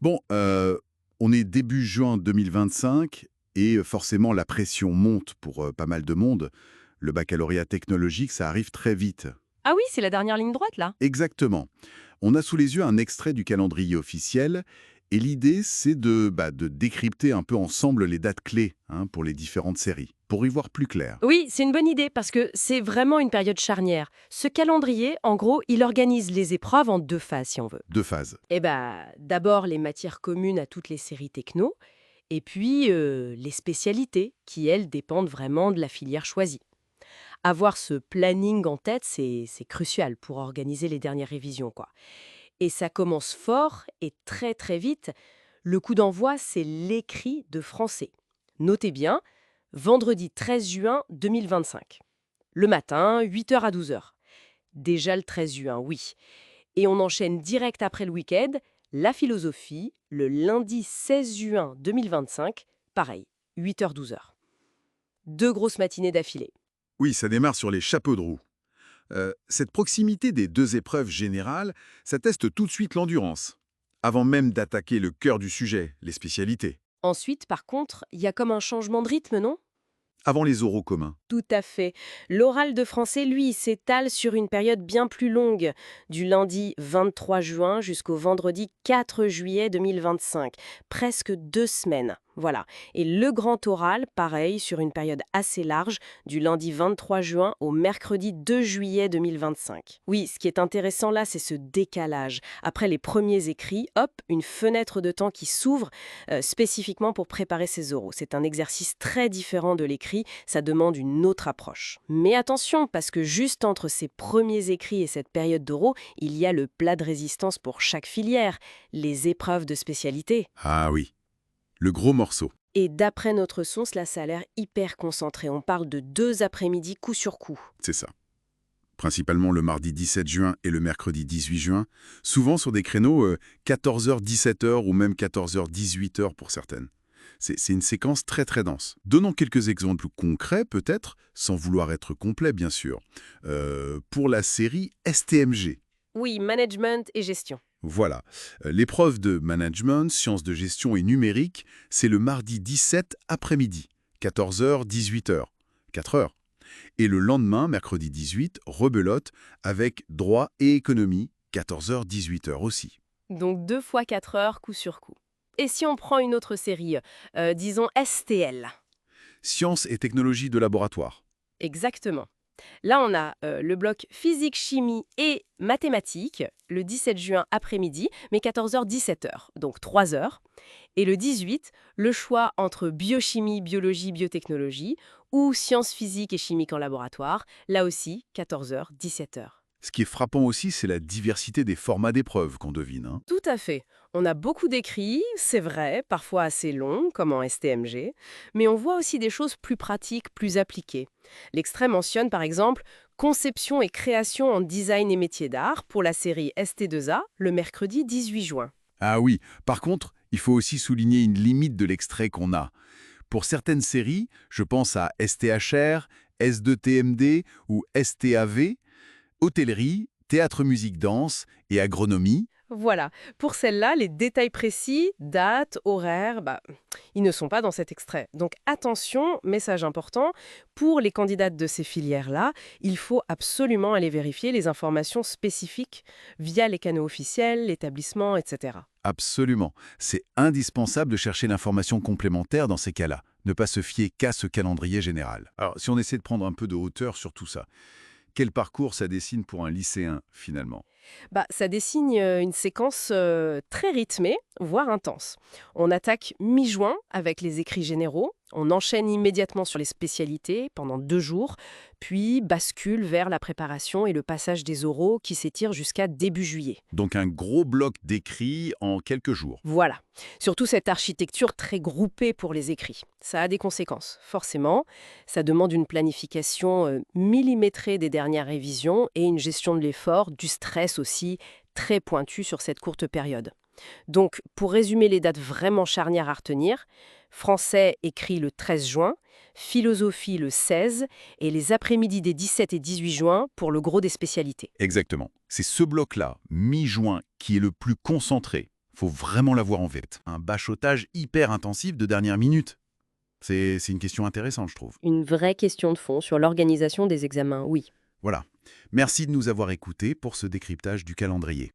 Bon, on est début juin 2025 et forcément la pression monte pour pas mal de monde. Le baccalauréat technologique, ça arrive très vite. Ah oui, c'est la dernière ligne droite, là? Exactement. On a sous les yeux un extrait du calendrier officiel et l'idée, c'est de décrypter un peu ensemble les dates clés pour les différentes séries, pour y voir plus clair. Oui, c'est une bonne idée parce que c'est vraiment une période charnière. Ce calendrier, en gros, il organise les épreuves en deux phases, si on veut. Deux phases. D'abord les matières communes à toutes les séries techno, et puis les spécialités, qui, elles, dépendent vraiment de la filière choisie. Avoir ce planning en tête, c'est crucial pour organiser les dernières révisions, quoi. Et ça commence fort et très très vite. Le coup d'envoi, c'est l'écrit de français. Notez bien, vendredi 13 juin 2025. Le matin, 8 heures à 12 heures. Déjà le 13 juin, oui. Et on enchaîne direct après le week-end, la philosophie, le lundi 16 juin 2025, pareil, 8 heures 12 heures. Deux grosses matinées d'affilée. Oui, ça démarre sur les chapeaux de roue. Cette proximité des deux épreuves générales, ça teste tout de suite l'endurance, avant même d'attaquer le cœur du sujet, les spécialités. Ensuite, par contre, il y a comme un changement de rythme, non? Avant les oraux communs. Tout à fait. L'oral de français, lui, s'étale sur une période bien plus longue, du lundi 23 juin jusqu'au vendredi 4 juillet 2025. Presque 2 semaines. Voilà. Et le grand oral, pareil, sur une période assez large, du lundi 23 juin au mercredi 2 juillet 2025. Oui, ce qui est intéressant là, c'est ce décalage. Après les premiers écrits, hop, une fenêtre de temps qui s'ouvre spécifiquement pour préparer ces oraux. C'est un exercice très différent de l'écrit, ça demande une autre approche. Mais attention, parce que juste entre ces premiers écrits et cette période d'oraux, il y a le plat de résistance pour chaque filière, les épreuves de spécialité. Ah oui, le gros morceau, Et d'après notre source, là, ça a l'air hyper concentré. On parle de 2 après-midi coup sur coup. c'est ça. Principalement le mardi 17 juin et le mercredi 18 juin, souvent sur des créneaux 14h-17 heures ou même 14h-18 heures pour certaines. C'est une séquence très très dense. Donnons quelques exemples concrets peut-être, sans vouloir être complet bien sûr. Pour la série STMG. Oui, management et gestion. Voilà. L'épreuve de management, sciences de gestion et numérique, c'est le mardi 17 après-midi, 14h-18 heures, 4 heures. Et le lendemain, mercredi 18, rebelote avec droit et économie, 14h-18 heures aussi. Donc 2 fois 4 heures coup sur coup. Et si on prend une autre série, disons STL. Sciences et technologies de laboratoire. Exactement. Là, on a le bloc physique, chimie et mathématiques, le 17 juin après-midi, mais 14h-17 heures, donc 3 heures. Et le 18, le choix entre biochimie, biologie, biotechnologie ou sciences physiques et chimiques en laboratoire, là aussi 14h-17 heures. Ce qui est frappant aussi, c'est la diversité des formats d'épreuves qu'on devine. Tout à fait. On a beaucoup d'écrits, c'est vrai, parfois assez longs, comme en STMG, mais on voit aussi des choses plus pratiques, plus appliquées. L'extrait mentionne par exemple conception et création en design et métiers d'art pour la série ST2A le mercredi 18 juin. Ah oui, par contre, il faut aussi souligner une limite de l'extrait qu'on a. Pour certaines séries, je pense à STHR, S2TMD ou STAV, hôtellerie, théâtre musique danse et agronomie. Voilà, pour celle-là, les détails précis, dates, horaires, ils ne sont pas dans cet extrait. Donc attention, message important, pour les candidates de ces filières-là, il faut absolument aller vérifier les informations spécifiques via les canaux officiels, l'établissement, etc. Absolument. C'est indispensable de chercher l'information complémentaire dans ces cas-là. Ne pas se fier qu'à ce calendrier général. Alors, si on essaie de prendre un peu de hauteur sur tout ça, quel parcours ça dessine pour un lycéen, finalement? Ça dessine une séquence très rythmée, voire intense. On attaque mi-juin avec les écrits généraux, on enchaîne immédiatement sur les spécialités pendant 2 jours, puis bascule vers la préparation et le passage des oraux qui s'étire jusqu'à début juillet. Donc un gros bloc d'écrits en quelques jours. Voilà. Surtout cette architecture très groupée pour les écrits. Ça a des conséquences, forcément. Ça demande une planification millimétrée des dernières révisions et une gestion de l'effort, du stress aussi, très pointue sur cette courte période. Donc, pour résumer les dates vraiment charnières à retenir, français écrit le 13 juin, philosophie le 16 et les après-midi des 17 et 18 juin pour le gros des spécialités. Exactement. C'est ce bloc-là, mi-juin, qui est le plus concentré. Faut vraiment l'avoir en tête. Un bachotage hyper intensif de dernière minute. C'est une question intéressante, je trouve. Une vraie question de fond sur l'organisation des examens, oui. Voilà. Merci de nous avoir écoutés pour ce décryptage du calendrier.